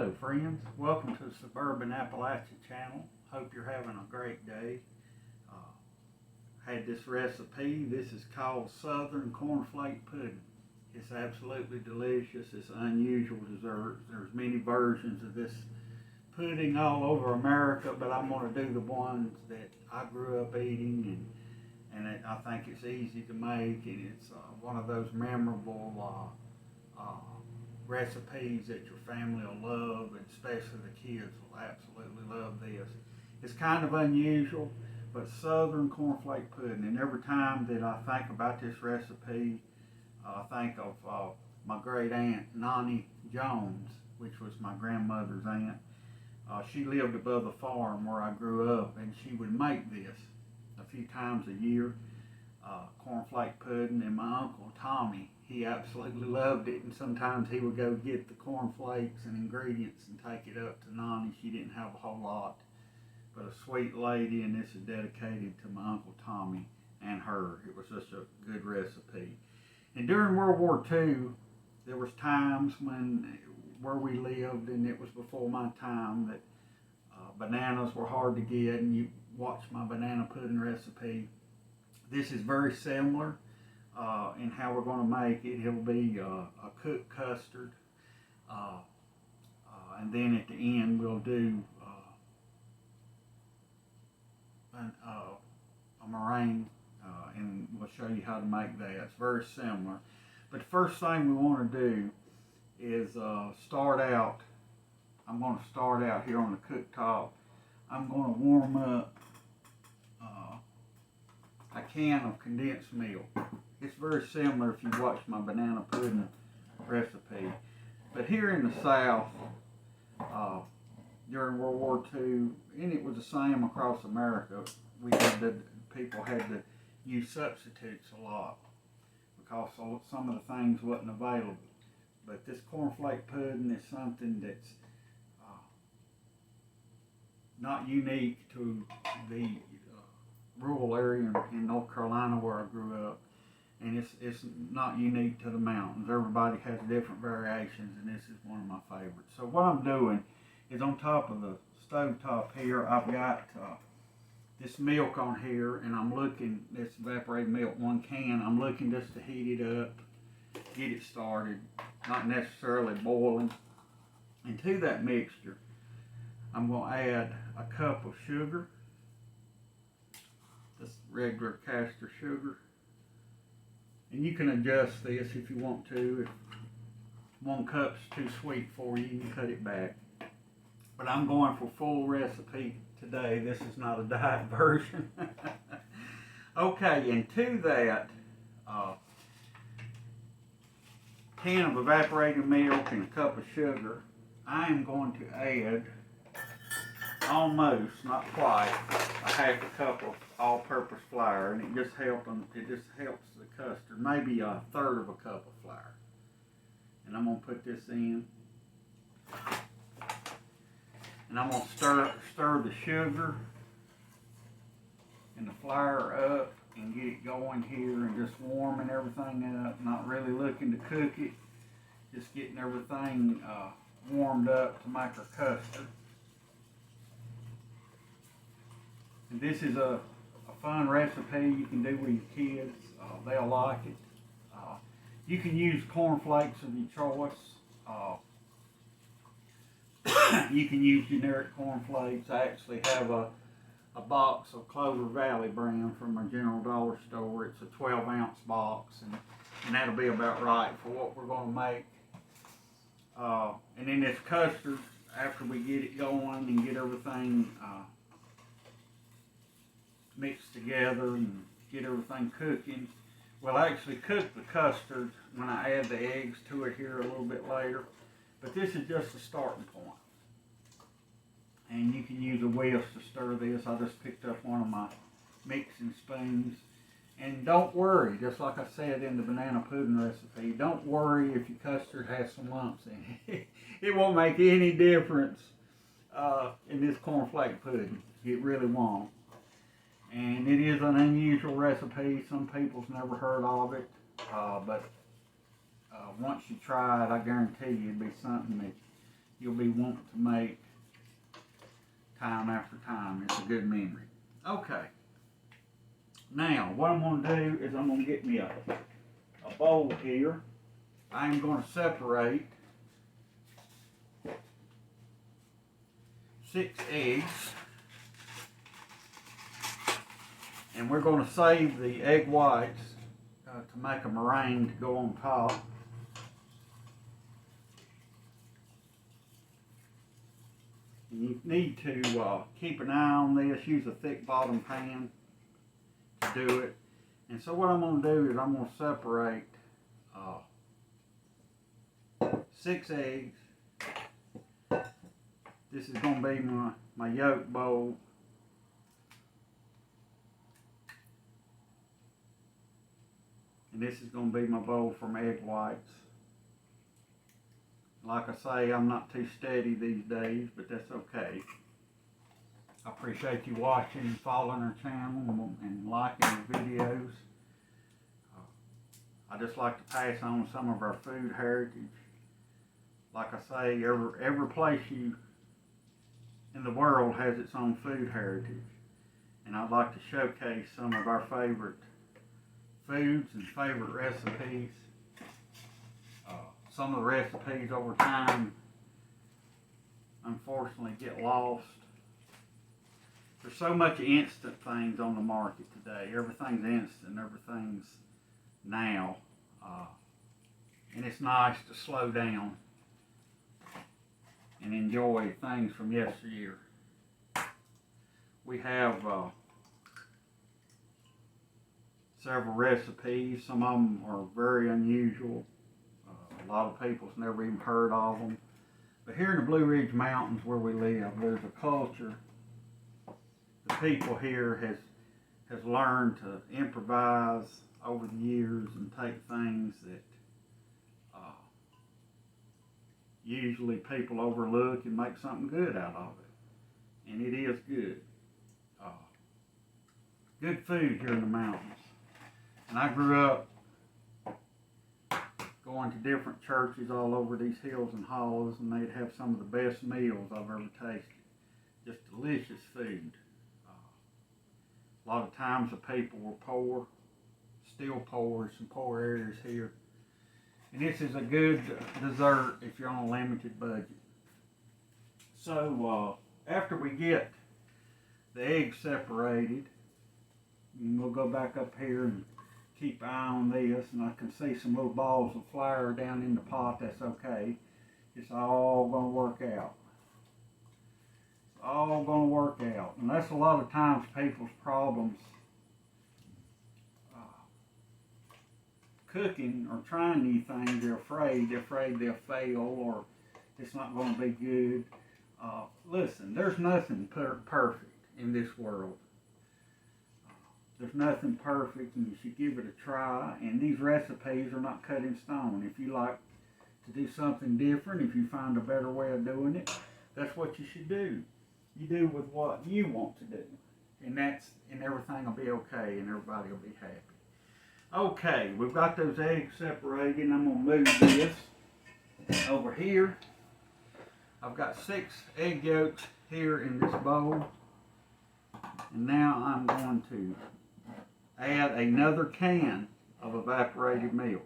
Hello friends, welcome to the Suburban Appalachia channel. Hope you're having a great day. Had this recipe. This is called Southern Cornflake Pudding. It's absolutely delicious. It's an unusual dessert. There's many versions of this pudding all over America, but I'm going to do the ones that I grew up eating, and I think it's easy to make, and it's one of those memorable recipes that your family will love, and especially the kids will absolutely love this. It's kind of unusual, but Southern Cornflake Pudding, and every time that I think about this recipe, I think of my great aunt Nani Jones, which was my grandmother's aunt. She lived above the farm where I grew up, and she would make this a few times a year, cornflake pudding. And my uncle Tommy, he absolutely loved it, and sometimes he would go get the cornflakes and ingredients and take it up to Nani. She didn't have a whole lot, but a sweet lady, and this is dedicated to my Uncle Tommy and her. It was such a good recipe. And during World War II, there was times where we lived, and it was before my time, that bananas were hard to get, and you watch my banana pudding recipe. This is very similar in how we're going to make it. It'll be a cooked custard, and then at the end we'll do a meringue, and we'll show you how to make that. It's very similar. But the first thing we want to do is start out. I'm going to start out here on the cooktop. I'm going to warm up a can of condensed milk. It's very similar if you watch my banana pudding recipe. But here in the South, during World War II, and it was the same across America, people had to use substitutes a lot because some of the things wasn't available. But this cornflake pudding is something that's not unique to the rural area in North Carolina where I grew up, and it's not unique to the mountains. Everybody has different variations, and this is one of my favorites. So what I'm doing is, on top of the stove top here, I've got this milk on here, and I'm looking, this evaporated milk, 1 can. I'm looking just to heat it up, get it started, not necessarily boiling. And to that mixture, I'm going to add a cup of sugar, just regular caster sugar. And you can adjust this if you want to. If 1 cup's too sweet for you, you can cut it back. But I'm going for full recipe today. This is not a diet version. Okay, and to that, can of evaporated milk and a cup of sugar, I am going to add almost, not quite, a half a cup of all-purpose flour, and it just helps the custard, maybe a third of a cup of flour. And I'm going to put this in, and I'm going to stir the sugar and the flour up and get it going here, and just warming everything up, not really looking to cook it, just getting everything warmed up to make a custard. And this is a fun recipe you can do with your kids. They'll like it. You can use cornflakes of your choice. You can use generic cornflakes. I actually have a box of Clover Valley brand from my General Dollar store. It's a 12-ounce box, and that'll be about right for what we're going to make. And then this custard, after we get it going and get everything mixed together and get everything cooking, we'll actually cook the custard when I add the eggs to it here a little bit later. But this is just a starting point. And you can use a whisk to stir this. I just picked up one of my mixing spoons. And don't worry, just like I said in the banana pudding recipe, don't worry if your custard has some lumps in it. It won't make any difference in this cornflake pudding. It really won't. And it is an unusual recipe. Some people's never heard of it, but once you try it, I guarantee you it'd be something that you'll be wanting to make time after time. It's a good memory. Okay. Now, what I'm going to do is I'm going to get me a bowl here. I'm going to separate 6 eggs. And we're going to save the egg whites to make a meringue to go on top. And you need to keep an eye on this. Use a thick bottom pan to do it. And so what I'm going to do is I'm going to separate 6 eggs. This is going to be my yolk bowl. And this is going to be my bowl for my egg whites. Like I say, I'm not too steady these days, but that's okay. I appreciate you watching and following our channel and liking the videos. I just like to pass on some of our food heritage. Like I say, every place in the world has its own food heritage. And I'd like to showcase some of our favorite foods and favorite recipes. Some of the recipes over time unfortunately get lost. There's so much instant things on the market today. Everything's instant, everything's now. And it's nice to slow down and enjoy things from yesteryear. We have several recipes. Some of them are very unusual. A lot of people's never even heard of them. But here in the Blue Ridge Mountains where we live, there's a culture. The people here has learned to improvise over the years and take things that usually people overlook and make something good out of it. And it is good. Good food here in the mountains. And I grew up going to different churches all over these hills and hollows, and they'd have some of the best meals I've ever tasted. Just delicious food. A lot of times the people were poor, still poor in some poor areas here. And this is a good dessert if you're on a limited budget. So after we get the eggs separated, and we'll go back up here and keep an eye on this, and I can see some little balls of flour down in the pot. That's okay. It's all going to work out. It's all going to work out. And that's a lot of times people's problems cooking or trying anything. They're afraid they'll fail or it's not going to be good. Listen, there's nothing perfect in this world. There's nothing perfect, and you should give it a try. And these recipes are not cut in stone. If you like to do something different, if you find a better way of doing it, that's what you should do. You do with what you want to do, and everything will be okay, and everybody will be happy. Okay, we've got those eggs separated, and I'm going to move this over here. I've got 6 egg yolks here in this bowl, and now I'm going to add another can of evaporated milk.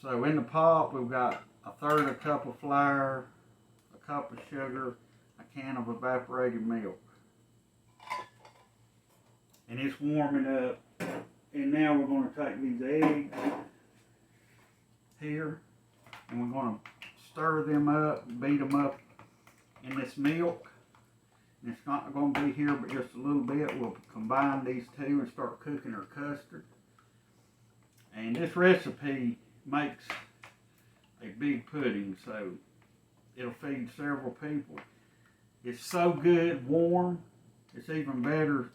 So in the pot we've got 1/3 cup of flour, a cup of sugar, a can of evaporated milk. And it's warming up. And now we're going to take these eggs here and we're going to stir them up, beat them up in this milk. And it's not going to be here but just a little bit. We'll combine these two and start cooking our custard. And this recipe makes a big pudding, so it'll feed several people. It's so good warm. It's even better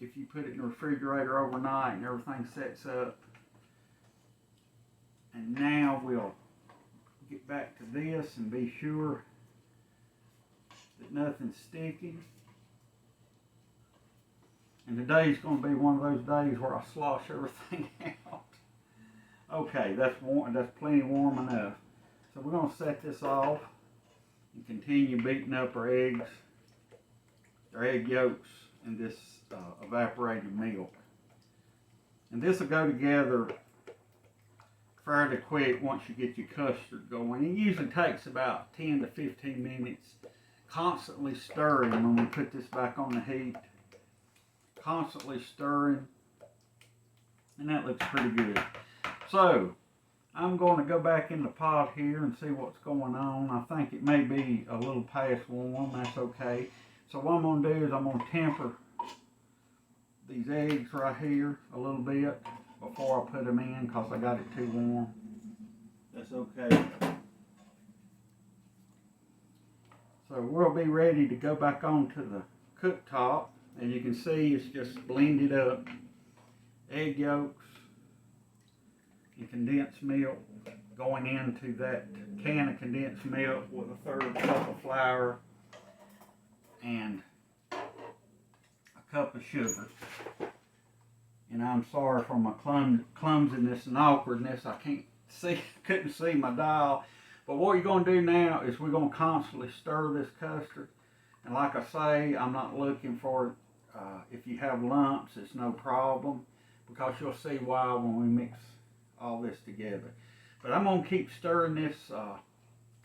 if you put it in the refrigerator overnight and everything sets up. And now we'll get back to this and be sure that nothing's sticking. And today's going to be one of those days where I slosh everything out. Okay, that's warm, that's plenty warm enough. So we're going to set this off and continue beating up our eggs, our egg yolks in this evaporated milk. And this will go together fairly quick once you get your custard going. It usually takes about 10 to 15 minutes, constantly stirring when we put this back on the heat. Constantly stirring, and that looks pretty good. So I'm going to go back in the pot here and see what's going on. I think it may be a little past warm. That's okay. So what I'm going to do is I'm going to temper these eggs right here a little bit before I put them in, because I got it too warm. That's okay. So we'll be ready to go back onto the cooktop. And you can see it's just blended up egg yolks and condensed milk going into that can of condensed milk with a third cup of flour and a cup of sugar. And I'm sorry for my clumsiness and awkwardness. I couldn't see my dial. But what you're going to do now is we're going to constantly stir this custard. And like I say, I'm not looking for, if you have lumps, it's no problem, because you'll see why when we mix all this together. But I'm going to keep stirring this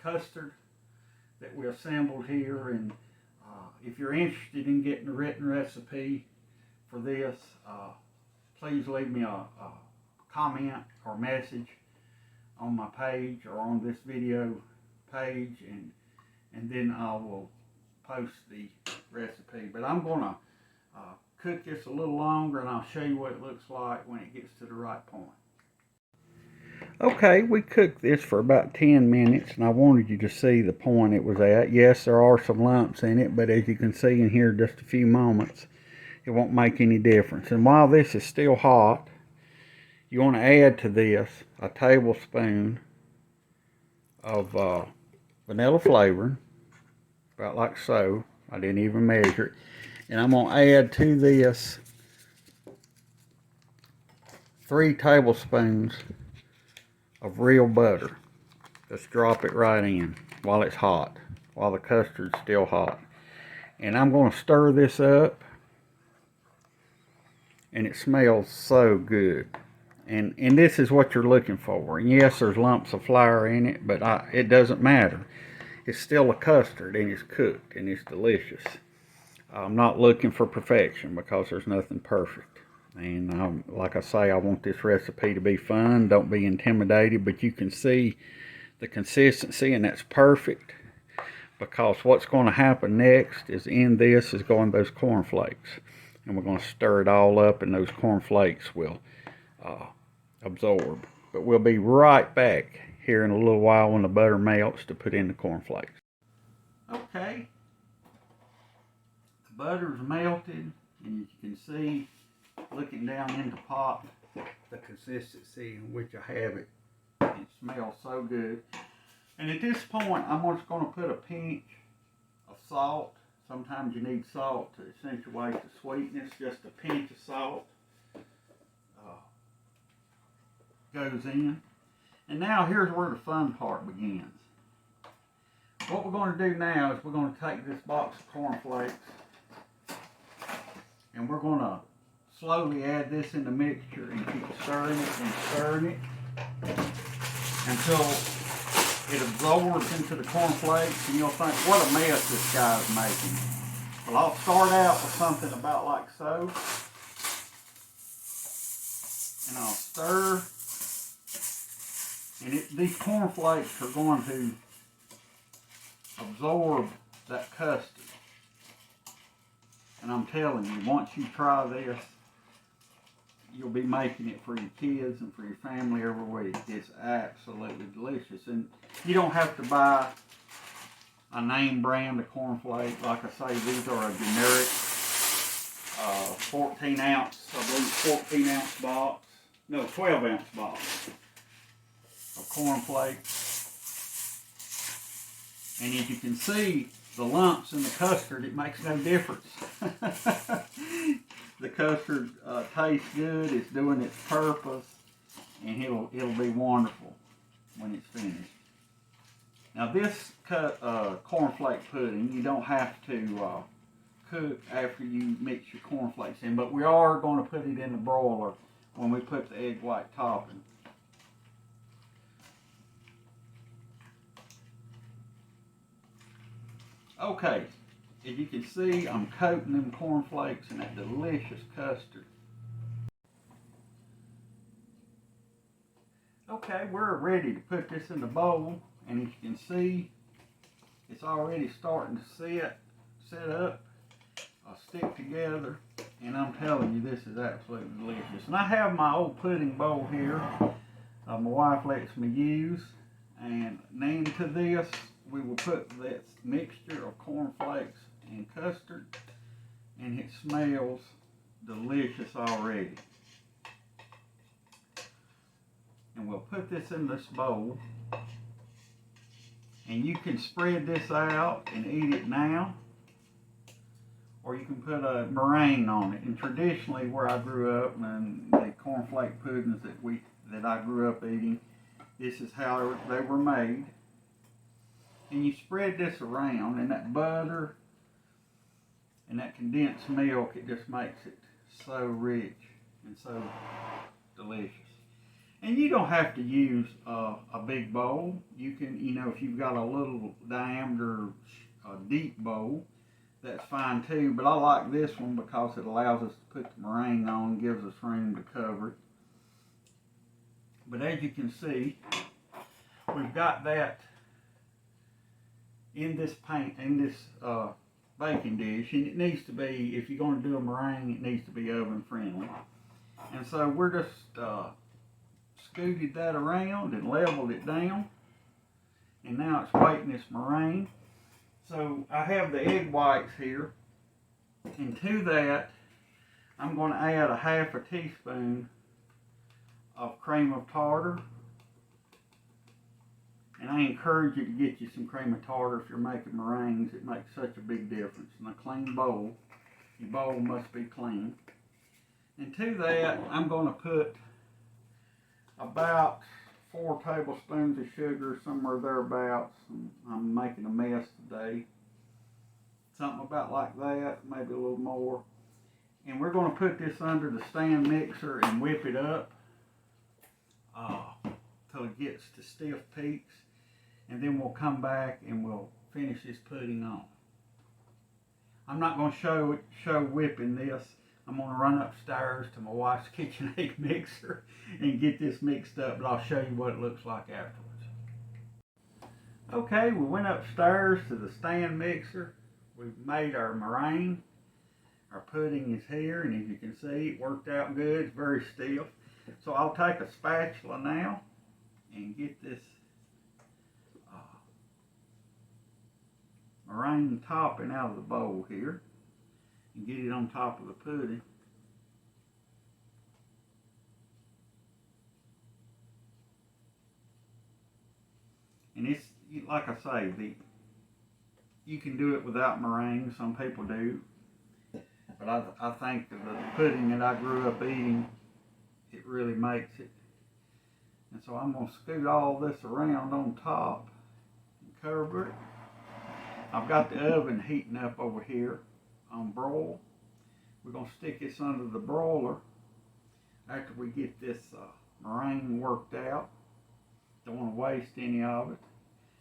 custard that we assembled here. And if you're interested in getting a written recipe for this, please leave me a comment or message on my page or on this video page, and then I will post the recipe. But I'm going to cook this a little longer, and I'll show you what it looks like when it gets to the right point. Okay, we cooked this for about 10 minutes, and I wanted you to see the point it was at. Yes, there are some lumps in it, but as you can see in here just a few moments, it won't make any difference. And while this is still hot, you want to add to this a tablespoon of vanilla flavoring, about like so. I didn't even measure it. And I'm going to add to this 3 tablespoons of real butter. Just drop it right in while it's hot, while the custard's still hot. And I'm going to stir this up, and it smells so good. And this is what you're looking for. And yes, there's lumps of flour in it, but it doesn't matter. It's still a custard, and it's cooked, and it's delicious. I'm not looking for perfection, because there's nothing perfect. And like I say, I want this recipe to be fun. Don't be intimidated, but you can see the consistency, and that's perfect, because what's going to happen next is in this is going those corn flakes. And we're going to stir it all up, and those corn flakes will absorb. But we'll be right back here in a little while when the butter melts to put in the corn flakes. Okay, the butter's melted, and you can see, looking down in the pot, the consistency in which I have it. It smells so good. And at this point, I'm just going to put a pinch of salt. Sometimes you need salt to accentuate the sweetness. Just a pinch of salt goes in. And now here's where the fun part begins. What we're going to do now is we're going to take this box of corn flakes, and we're going to slowly add this in the mixture and keep stirring it and stirring it until it absorbs into the corn flakes, and you'll think, what a mess this guy's making. Well, I'll start out with something about like so, and I'll stir, and these corn flakes are going to absorb that custard. And I'm telling you, once you try this, you'll be making it for your kids and for your family every week. It's absolutely delicious. And you don't have to buy a name brand of cornflakes. Like I say, these are a generic 14 ounce, I believe 14 ounce box. No, 12 ounce box of cornflakes. And as you can see, the lumps in the custard, it makes no difference. The custard tastes good, it's doing its purpose, and it'll be wonderful when it's finished. Now this cornflake pudding, you don't have to cook after you mix your cornflakes in, but we are going to put it in the broiler when we put the egg white topping. Okay, as you can see, I'm coating them cornflakes in that delicious custard. Okay, we're ready to put this in the bowl, and as you can see, it's already starting to set up, stick together, and I'm telling you, this is absolutely delicious. And I have my old pudding bowl here, my wife lets me use, and into this, we will put this mixture of cornflakes and custard, and it smells delicious already. And we'll put this in this bowl, and you can spread this out and eat it now, or you can put a meringue on it. And traditionally, where I grew up, and the cornflake puddings that I grew up eating, this is how they were made. And you spread this around, and that butter and that condensed milk, it just makes it so rich and so delicious. And you don't have to use a big bowl. You can, if you've got a little diameter, deep bowl, that's fine too. But I like this one because it allows us to put the meringue on, gives us room to cover it. But as you can see, we've got that in this baking dish, and it needs to be, if you're going to do a meringue, it needs to be oven friendly. And so we're just scooted that around and leveled it down, and now it's waiting this meringue. So I have the egg whites here, and to that I'm going to add a half a teaspoon of cream of tartar. And I encourage you to get you some cream of tartar if you're making meringues. It makes such a big difference. In a clean bowl, your bowl must be clean. And to that, I'm going to put about 4 tablespoons of sugar, somewhere thereabouts. I'm making a mess today. Something about like that, maybe a little more. And we're going to put this under the stand mixer and whip it up till it gets to stiff peaks. And then we'll come back and we'll finish this pudding on. I'm not going to show whipping this. I'm going to run upstairs to my wife's KitchenAid mixer and get this mixed up, but I'll show you what it looks like afterwards. Okay, we went upstairs to the stand mixer. We've made our meringue. Our pudding is here, and as you can see, it worked out good. It's very stiff. So I'll take a spatula now and get this meringue topping out of the bowl here and get it on top of the pudding. And it's, like I say, you can do it without meringue. Some people do. But I think that the pudding that I grew up eating, it really makes it. And so I'm going to scoot all this around on top and cover it. I've got the oven heating up over here on broil. We're going to stick this under the broiler after we get this meringue worked out. Don't want to waste any of it.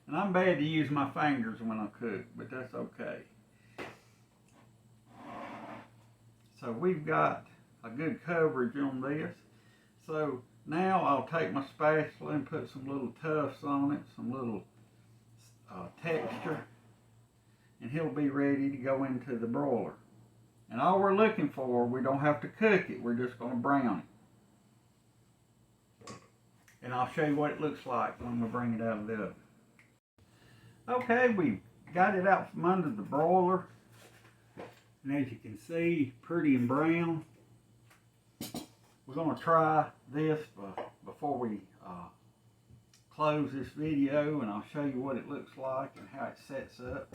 And I'm bad to use my fingers when I cook, but that's okay. So we've got a good coverage on this. So now I'll take my spatula and put some little tufts on it, some little texture, and he'll be ready to go into the broiler. And all we're looking for, we don't have to cook it, we're just going to brown it. And I'll show you what it looks like when we bring it out of the oven. Okay, we got it out from under the broiler. And as you can see, pretty and brown. We're going to try this before we close this video, and I'll show you what it looks like and how it sets up.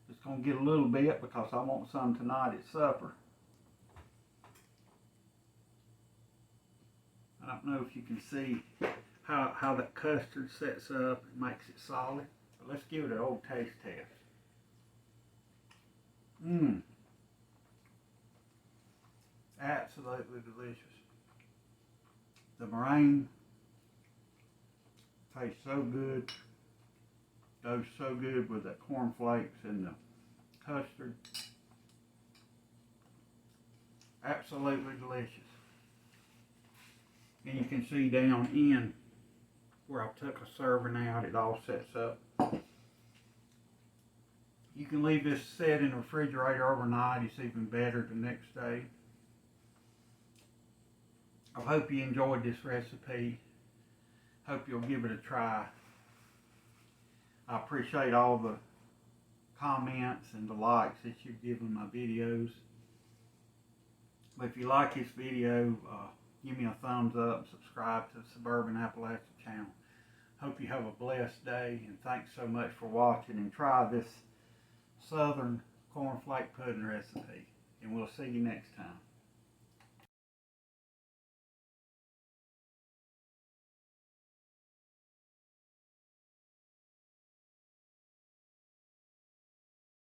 Just going to get a little bit because I want some tonight at supper. I don't don't know if you can see how that custard sets up and makes it solid. But let's give it an old taste test. Absolutely delicious. The meringue tastes so good. Goes so good with the corn flakes and the custard. Absolutely delicious. And you can see down in where I took a serving out, it all sets up. You can leave this set in the refrigerator overnight. It's even better the next day. I hope you enjoyed this recipe. Hope you'll give it a try. I appreciate all the comments and the likes that you've given my videos. But if you like this video, give me a thumbs up, subscribe to the Suburban Appalachia channel. Hope you have a blessed day, and thanks so much for watching, and try this Southern cornflake pudding recipe. And we'll see you next time.